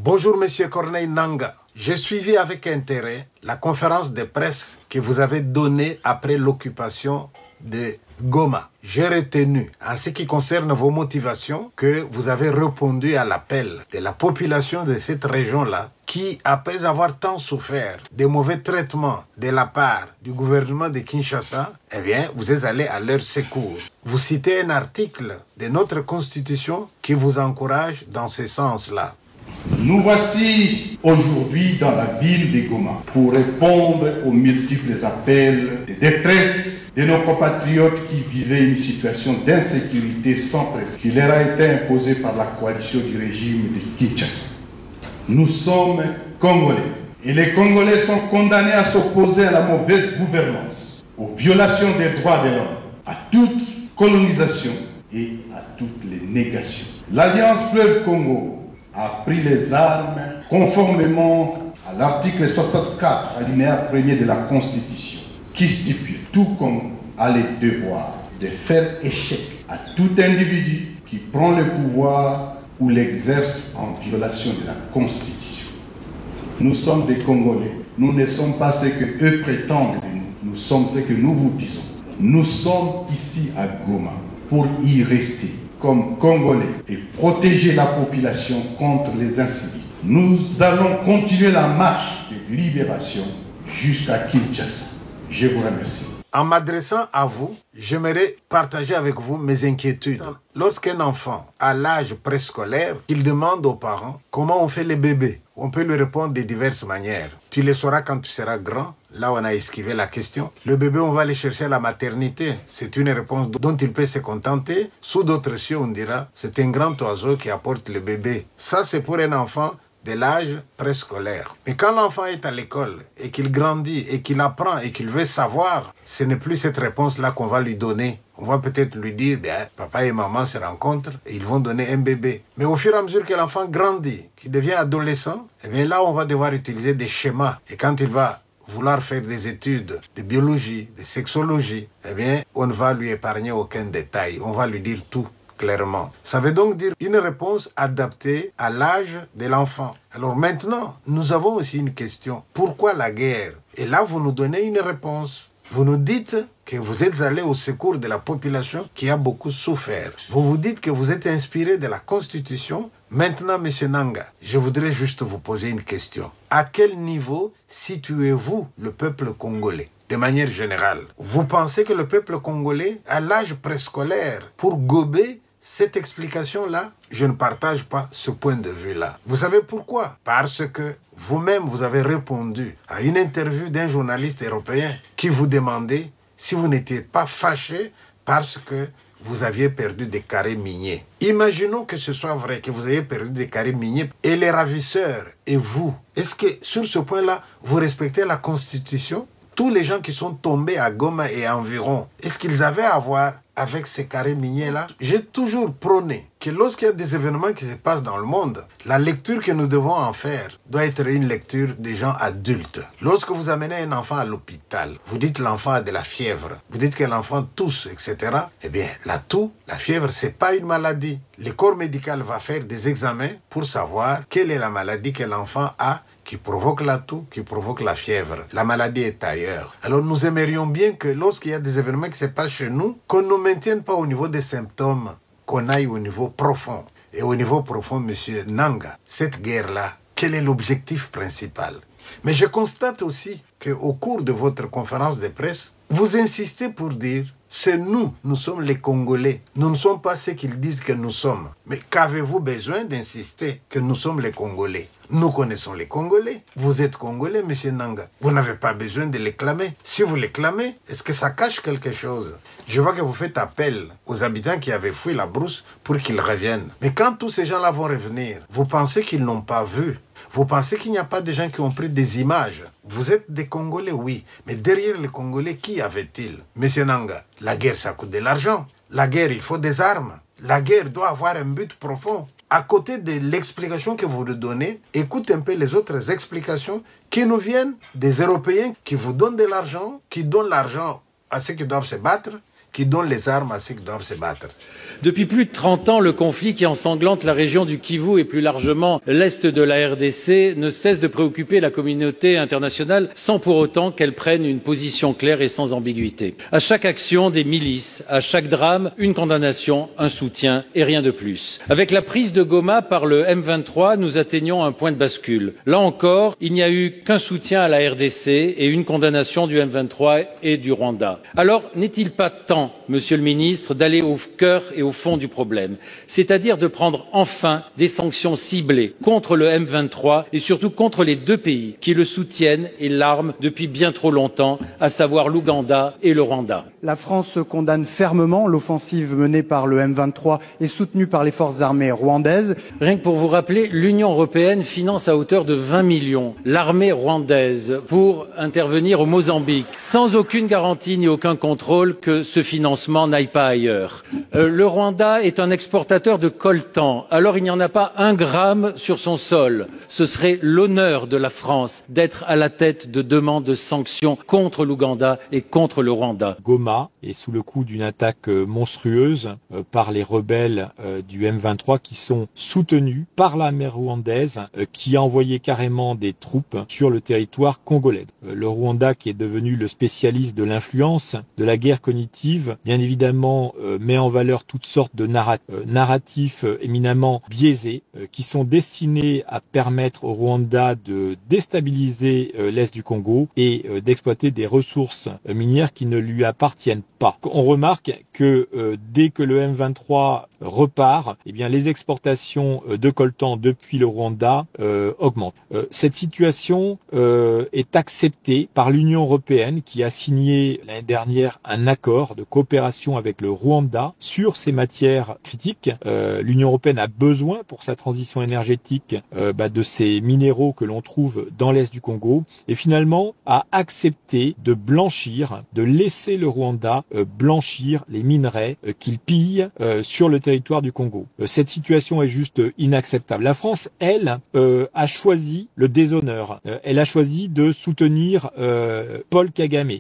Bonjour, Monsieur Corneille Nangaa. J'ai suivi avec intérêt la conférence de presse que vous avez donnée après l'occupation de Goma. J'ai retenu, en ce qui concerne vos motivations, que vous avez répondu à l'appel de la population de cette région-là qui, après avoir tant souffert des mauvais traitements de la part du gouvernement de Kinshasa, eh bien, vous êtes allé à leur secours. Vous citez un article de notre Constitution qui vous encourage dans ce sens-là. Nous voici aujourd'hui dans la ville de Goma pour répondre aux multiples appels de détresse de nos compatriotes qui vivaient une situation d'insécurité sans précédent qui leur a été imposée par la coalition du régime de Kinshasa. Nous sommes Congolais et les Congolais sont condamnés à s'opposer à la mauvaise gouvernance, aux violations des droits de l'homme, à toute colonisation et à toutes les négations. L'Alliance Fleuve Congo a pris les armes conformément à l'article 64, alinéa 1er de la Constitution, qui stipule, tout comme a le devoir de faire échec à tout individu qui prend le pouvoir ou l'exerce en violation de la Constitution. Nous sommes des Congolais. Nous ne sommes pas ce que eux prétendent de nous. Nous sommes ce que nous vous disons. Nous sommes ici à Goma pour y rester comme Congolais et protéger la population contre les incivils. Nous allons continuer la marche de libération jusqu'à Kinshasa. Je vous remercie. En m'adressant à vous, j'aimerais partager avec vous mes inquiétudes. Lorsqu'un enfant a l'âge préscolaire, il demande aux parents comment on fait les bébés. On peut lui répondre de diverses manières. Tu le sauras quand tu seras grand. Là, on a esquivé la question. Le bébé, on va aller chercher à la maternité. C'est une réponse dont il peut se contenter. Sous d'autres cieux, on dira, c'est un grand oiseau qui apporte le bébé. Ça, c'est pour un enfant de l'âge préscolaire. Mais quand l'enfant est à l'école et qu'il grandit et qu'il apprend et qu'il veut savoir, ce n'est plus cette réponse-là qu'on va lui donner. On va peut-être lui dire, bien, papa et maman se rencontrent et ils vont donner un bébé. Mais au fur et à mesure que l'enfant grandit, qu'il devient adolescent, eh bien là, on va devoir utiliser des schémas. Et quand il va vouloir faire des études de biologie, de sexologie, eh bien, on ne va lui épargner aucun détail. On va lui dire tout clairement. Ça veut donc dire une réponse adaptée à l'âge de l'enfant. Alors maintenant, nous avons aussi une question. Pourquoi la guerre? Et là, vous nous donnez une réponse. Vous nous dites que vous êtes allé au secours de la population qui a beaucoup souffert. Vous vous dites que vous êtes inspiré de la Constitution. Maintenant, M. Nangaa, je voudrais juste vous poser une question. À quel niveau situez-vous le peuple congolais? De manière générale, vous pensez que le peuple congolais a l'âge préscolaire pour gober cette explication-là? Je ne partage pas ce point de vue-là. Vous savez pourquoi? Parce que vous-même, vous avez répondu à une interview d'un journaliste européen qui vous demandait si vous n'étiez pas fâché parce que vous aviez perdu des carrés miniers. Imaginons que ce soit vrai, que vous ayez perdu des carrés miniers et les ravisseurs et vous. Est-ce que sur ce point-là, vous respectez la Constitution? Tous les gens qui sont tombés à Goma et environ, est-ce qu'ils avaient à voir avec ces carrés miniers-là? J'ai toujours prôné que lorsqu'il y a des événements qui se passent dans le monde, la lecture que nous devons en faire doit être une lecture des gens adultes. Lorsque vous amenez un enfant à l'hôpital, vous dites l'enfant a de la fièvre, vous dites que l'enfant tousse, etc. Eh bien, la toux, la fièvre, c'est pas une maladie. Le corps médical va faire des examens pour savoir quelle est la maladie que l'enfant a qui provoque la toux, qui provoque la fièvre. La maladie est ailleurs. Alors nous aimerions bien que lorsqu'il y a des événements qui se passent chez nous, qu'on ne nous maintienne pas au niveau des symptômes, qu'on aille au niveau profond. Et au niveau profond, M. Nangaa, cette guerre-là, quel est l'objectif principal? Mais je constate aussi qu'au cours de votre conférence de presse, vous insistez pour dire, c'est nous, nous sommes les Congolais. Nous ne sommes pas ceux qu'ils disent que nous sommes. Mais qu'avez-vous besoin d'insister que nous sommes les Congolais? Nous connaissons les Congolais. Vous êtes Congolais, M. Nangaa. Vous n'avez pas besoin de les clamer. Si vous les clamez, est-ce que ça cache quelque chose? Je vois que vous faites appel aux habitants qui avaient fui la brousse pour qu'ils reviennent. Mais quand tous ces gens-là vont revenir, vous pensez qu'ils n'ont pas vu? Vous pensez qu'il n'y a pas de gens qui ont pris des images? Vous êtes des Congolais, oui. Mais derrière les Congolais, qui avait-il? Monsieur Nangaa, la guerre, ça coûte de l'argent. La guerre, il faut des armes. La guerre doit avoir un but profond. À côté de l'explication que vous nous donnez, écoutez un peu les autres explications qui nous viennent des Européens qui vous donnent de l'argent, qui donnent l'argent à ceux qui doivent se battre, qui donnent les armes à ceux qui doivent se battre. Depuis plus de 30 ans, le conflit qui ensanglante la région du Kivu et plus largement l'est de la RDC ne cesse de préoccuper la communauté internationale sans pour autant qu'elle prenne une position claire et sans ambiguïté. À chaque action des milices, à chaque drame, une condamnation, un soutien et rien de plus. Avec la prise de Goma par le M23, nous atteignons un point de bascule. Là encore, il n'y a eu qu'un soutien à la RDC et une condamnation du M23 et du Rwanda. Alors, n'est-il pas temps, Monsieur le Ministre, d'aller au cœur et au fond du problème, c'est-à-dire de prendre enfin des sanctions ciblées contre le M23 et surtout contre les deux pays qui le soutiennent et l'arment depuis bien trop longtemps, à savoir l'Ouganda et le Rwanda. La France condamne fermement l'offensive menée par le M23 et soutenue par les forces armées rwandaises. Rien que pour vous rappeler, l'Union européenne finance à hauteur de 20 millions l'armée rwandaise pour intervenir au Mozambique, sans aucune garantie ni aucun contrôle que ce financement n'aille pas ailleurs. Le Rwanda est un exportateur de coltan, alors il n'y en a pas un gramme sur son sol. Ce serait l'honneur de la France d'être à la tête de demandes de sanctions contre l'Ouganda et contre le Rwanda. Goma est sous le coup d'une attaque monstrueuse par les rebelles du M23 qui sont soutenus par l'armée rwandaise qui a envoyé carrément des troupes sur le territoire congolais. Le Rwanda, qui est devenu le spécialiste de l'influence, de la guerre cognitive, bien évidemment met en valeur toutes sortes de narratifs éminemment biaisés qui sont destinés à permettre au Rwanda de déstabiliser l'est du Congo et d'exploiter des ressources minières qui ne lui appartiennent pas. On remarque que dès que le M23 repart, eh bien les exportations de coltan depuis le Rwanda augmentent. Cette situation est acceptée par l'Union européenne qui a signé l'année dernière un accord de coopération avec le Rwanda sur ces matières critiques. L'Union européenne a besoin pour sa transition énergétique de ces minéraux que l'on trouve dans l'est du Congo et finalement a accepté de blanchir, de laisser le Rwanda blanchir les minerais qu'il pille sur le territoire du Congo. Cette situation est juste inacceptable. La France, elle, a choisi le déshonneur. Elle a choisi de soutenir Paul Kagame.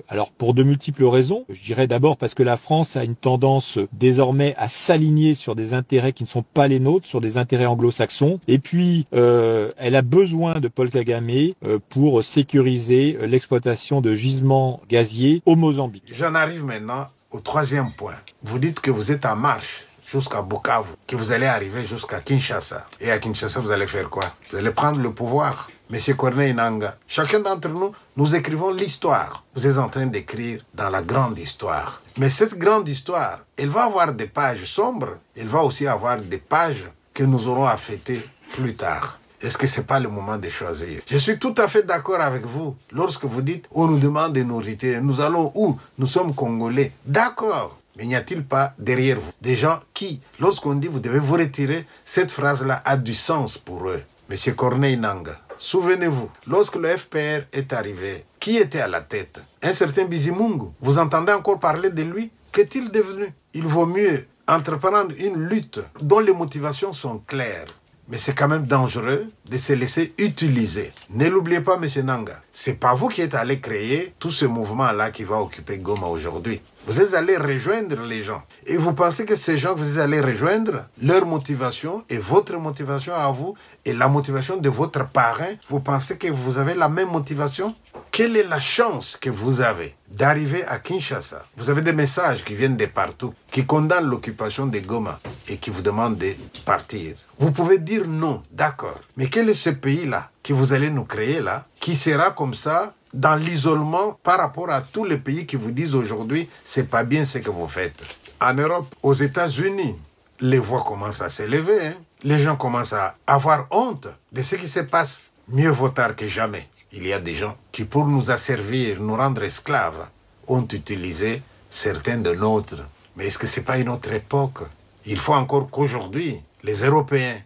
Alors pour de multiples raisons. Je dirais d'abord parce que la France a une tendance désormais à s'aligner sur des intérêts qui ne sont pas les nôtres, sur des intérêts anglo-saxons. Et puis, elle a besoin de Paul Kagame pour sécuriser l'exploitation de gisements gaziers au Mozambique. J'en arrive maintenant au troisième point. Vous dites que vous êtes en marche jusqu'à Bukavu, que vous allez arriver jusqu'à Kinshasa. Et à Kinshasa, vous allez faire quoi? Vous allez prendre le pouvoir. Monsieur Corneille Nangaa, chacun d'entre nous, nous écrivons l'histoire. Vous êtes en train d'écrire dans la grande histoire. Mais cette grande histoire, elle va avoir des pages sombres, elle va aussi avoir des pages que nous aurons à fêter plus tard. Est-ce que ce n'est pas le moment de choisir? Je suis tout à fait d'accord avec vous. Lorsque vous dites, on nous demande de nous retirer, nous allons où? Nous sommes Congolais. D'accord. Mais n'y a-t-il pas derrière vous des gens qui, lorsqu'on dit vous devez vous retirer, cette phrase-là a du sens pour eux? Monsieur Corneille Nangaa, souvenez-vous, lorsque le FPR est arrivé, qui était à la tête? Un certain Bizimungu. Vous entendez encore parler de lui? Qu'est-il devenu? Il vaut mieux entreprendre une lutte dont les motivations sont claires. Mais c'est quand même dangereux de se laisser utiliser. Ne l'oubliez pas, M. Nangaa. C'est pas vous qui êtes allé créer tout ce mouvement-là qui va occuper Goma aujourd'hui. Vous êtes allé rejoindre les gens. Et vous pensez que ces gens que vous êtes allés rejoindre, leur motivation et votre motivation à vous et la motivation de votre parrain, vous pensez que vous avez la même motivation? Quelle est la chance que vous avez d'arriver à Kinshasa? Vous avez des messages qui viennent de partout, qui condamnent l'occupation de Goma et qui vous demandent de partir. Vous pouvez dire non, d'accord. Mais quel est ce pays-là que vous allez nous créer là, qui sera comme ça dans l'isolement par rapport à tous les pays qui vous disent aujourd'hui, c'est pas bien ce que vous faites. En Europe, aux États-Unis, les voix commencent à s'élever. Hein? Les gens commencent à avoir honte de ce qui se passe. Mieux vaut tard que jamais. Il y a des gens qui, pour nous asservir, nous rendre esclaves, ont utilisé certains de nôtres. Mais est-ce que ce n'est pas une autre époque? Il faut encore qu'aujourd'hui, les Européens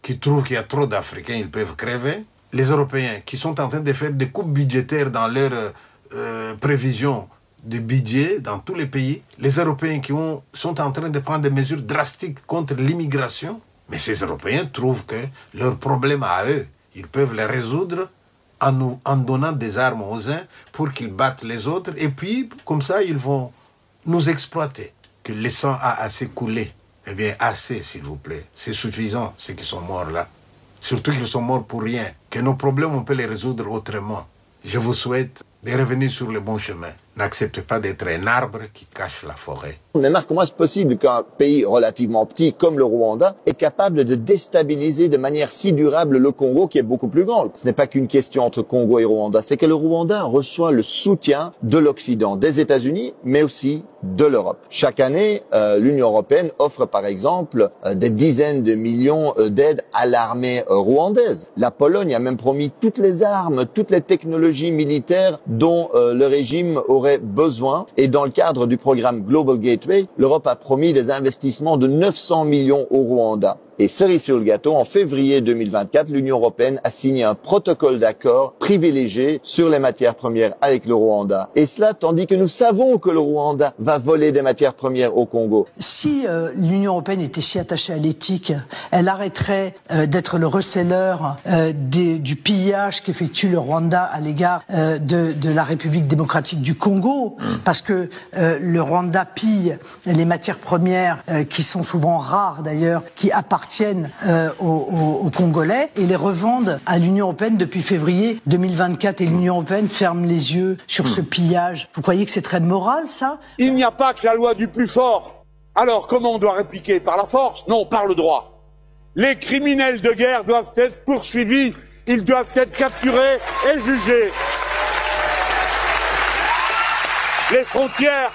qui trouvent qu'il y a trop d'Africains, ils peuvent crever. Les Européens qui sont en train de faire des coupes budgétaires dans leurs prévisions de budget dans tous les pays. Les Européens qui sont en train de prendre des mesures drastiques contre l'immigration. Mais ces Européens trouvent que leurs problèmes à eux, ils peuvent les résoudre en donnant des armes aux uns pour qu'ils battent les autres. Et puis, comme ça, ils vont nous exploiter, que le sang a assez coulé. Eh bien, assez, s'il vous plaît. C'est suffisant, ceux qui sont morts là. Surtout qu'ils sont morts pour rien. Que nos problèmes, on peut les résoudre autrement. Je vous souhaite de revenir sur le bon chemin. N'acceptez pas d'être un arbre qui cache la forêt. Mais Marc, comment est-ce possible qu'un pays relativement petit comme le Rwanda est capable de déstabiliser de manière si durable le Congo qui est beaucoup plus grand? Ce n'est pas qu'une question entre Congo et Rwanda, c'est que le Rwanda reçoit le soutien de l'Occident, des États-Unis, mais aussi de l'Europe. Chaque année, l'Union européenne offre par exemple des dizaines de millions d'aides à l'armée rwandaise. La Pologne a même promis toutes les armes, toutes les technologies militaires dont le régime aurait besoin. Et dans le cadre du programme Global Gateway, l'Europe a promis des investissements de 900 millions au Rwanda. Et cerise sur le gâteau, en février 2024, l'Union européenne a signé un protocole d'accord privilégié sur les matières premières avec le Rwanda. Et cela tandis que nous savons que le Rwanda va voler des matières premières au Congo. Si l'Union européenne était si attachée à l'éthique, elle arrêterait d'être le receleur du pillage qu'effectue le Rwanda à l'égard de la République démocratique du Congo, parce que le Rwanda pille les matières premières qui sont souvent rares d'ailleurs, qui appartiennent aux Congolais et les revendent à l'Union européenne depuis février 2024 et l'Union européenne ferme les yeux sur ce pillage. Vous croyez que c'est très moral, ça? Il n'y a pas que la loi du plus fort. Alors comment on doit répliquer? Par la force? Non, par le droit. Les criminels de guerre doivent être poursuivis, ils doivent être capturés et jugés. Les frontières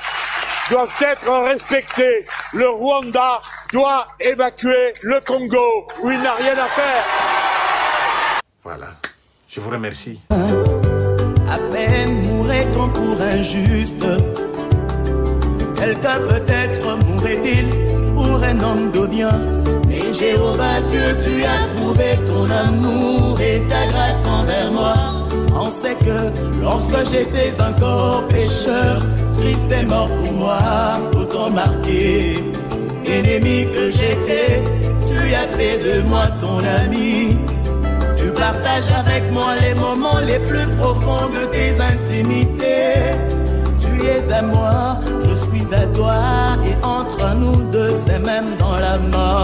doivent être respectées. Le Rwanda doit évacuer le Congo, où il n'a rien à faire. Voilà. Je vous remercie. À peine mourrait-on pour injuste. Quelqu'un peut-être mourrait-il pour un homme de bien. Mais Jéhovah Dieu, tu as prouvé ton amour et ta grâce envers moi. On sait que lorsque j'étais encore pécheur, Christ est mort pour moi, autant marqué. Ennemi que j'étais, tu as fait de moi ton ami. Tu partages avec moi les moments les plus profonds de tes intimités. Tu es à moi, je suis à toi, et entre nous deux, c'est même dans la mort.